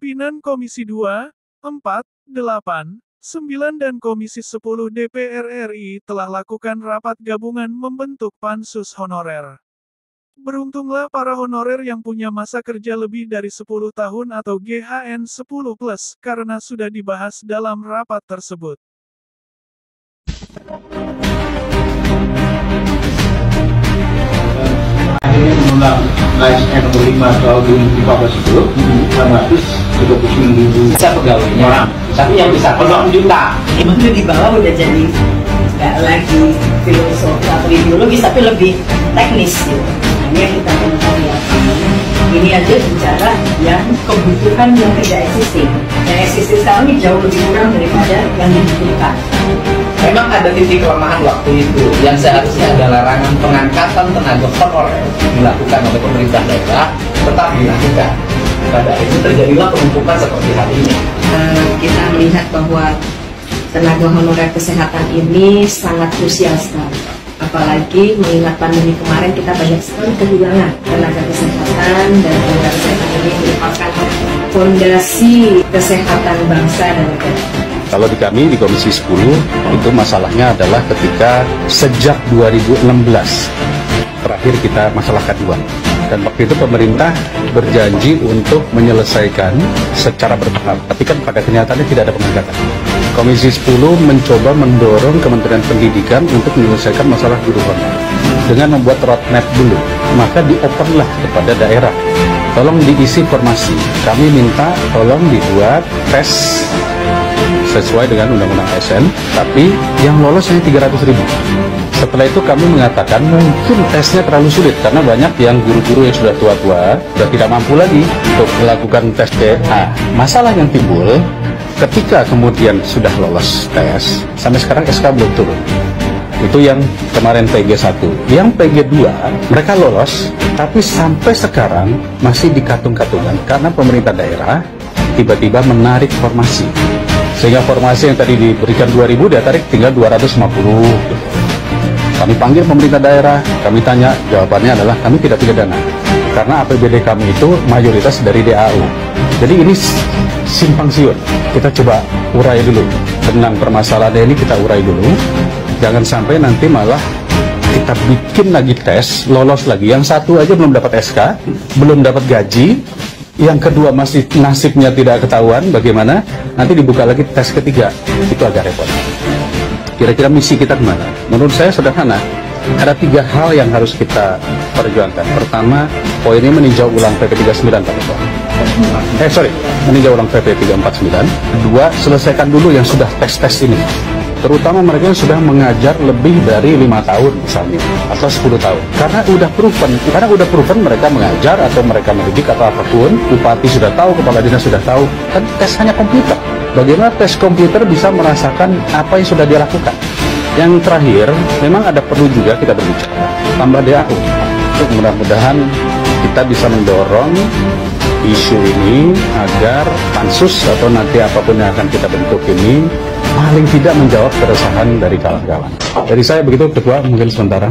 Pimpinan Komisi 2, 4, 8, 9 dan Komisi 10 DPR RI telah lakukan rapat gabungan membentuk pansus honorer. Beruntunglah para honorer yang punya masa kerja lebih dari 10 tahun atau GHN 10+, karena sudah dibahas dalam rapat tersebut. Akhirnya mengulang ASN nomor 5 tahun 2015 itu 639.000 bisa pegawainya orang, tapi yang bisa peluang juta itu di bawah udah jadi nggak lagi filosofi atau ideologis tapi lebih teknis gitu. Ini yang kita temukan ya. Ini aja bicara yang kebutuhan yang tidak existing. Yang existing sekarang ini jauh lebih kurang daripada yang dibutuhkan. Memang ada titik kelemahan waktu itu yang seharusnya ada larangan pengangkatan tenaga honorer dilakukan oleh pemerintah daerah tetap dilakukan. Pada itu terjadilah penumpukan seperti hari ini. Kita melihat bahwa tenaga honorer kesehatan ini sangat krusial sekali. Apalagi mengingat pandemi kemarin kita banyak sekali kehilangan tenaga kesehatan, dan tenaga kesehatan ini merupakan fondasi kesehatan bangsa dan negara. Kalau di kami, di Komisi 10, itu masalahnya adalah ketika sejak 2016, terakhir kita masalah K2. Dan waktu itu pemerintah berjanji untuk menyelesaikan secara bertahap. Tapi kan pada kenyataannya tidak ada pengangkatan. Komisi 10 mencoba mendorong Kementerian Pendidikan untuk menyelesaikan masalah guru honorer dengan membuat roadmap dulu. Maka dioperlah kepada daerah. Tolong diisi formasi. Kami minta tolong dibuat tes sesuai dengan Undang-Undang ASN, tapi yang lolos hanya 300.000. Setelah itu kami mengatakan mungkin tesnya terlalu sulit, karena banyak yang guru-guru yang sudah tua-tua, sudah tidak mampu lagi untuk melakukan tes TA. Masalah yang timbul, ketika kemudian sudah lolos tes, sampai sekarang SK belum turun. Itu yang kemarin PG1. Yang PG2, mereka lolos, tapi sampai sekarang masih dikatung-katungkan, karena pemerintah daerah tiba-tiba menarik formasi. Sehingga formasi yang tadi diberikan 2.000 dia tarik tinggal 250. Kami panggil pemerintah daerah, kami tanya, jawabannya adalah kami tidak punya dana. Karena APBD kami itu mayoritas dari DAU. Jadi ini simpang siur. Kita coba urai dulu. Benang permasalahan ini kita urai dulu. Jangan sampai nanti malah kita bikin lagi tes, lolos lagi. Yang satu aja belum dapat SK, belum dapat gaji. Yang kedua masih nasibnya tidak ketahuan bagaimana, nanti dibuka lagi tes ketiga. Itu agak repot. Kira-kira misi kita kemana? Menurut saya sederhana, ada 3 hal yang harus kita perjuangkan. Pertama, poinnya meninjau ulang PP 39 Pak Ketua. Meninjau ulang PP 349. Kedua, selesaikan dulu yang sudah tes-tes ini. Terutama mereka yang sudah mengajar lebih dari 5 tahun misalnya, atau 10 tahun. Karena udah proven mereka mengajar atau mereka mendidik atau apapun, bupati sudah tahu, kepala dinas sudah tahu, kan tes hanya komputer. Bagaimana tes komputer bisa merasakan apa yang sudah dia lakukan? Yang terakhir, memang ada perlu juga kita berbicara, tambah DAU. Untuk mudah-mudahan kita bisa mendorong isu ini agar pansus atau nanti apapun yang akan kita bentuk ini paling tidak menjawab keresahan dari kawan-kawan. Dari saya begitu, Ketua, mungkin sementara.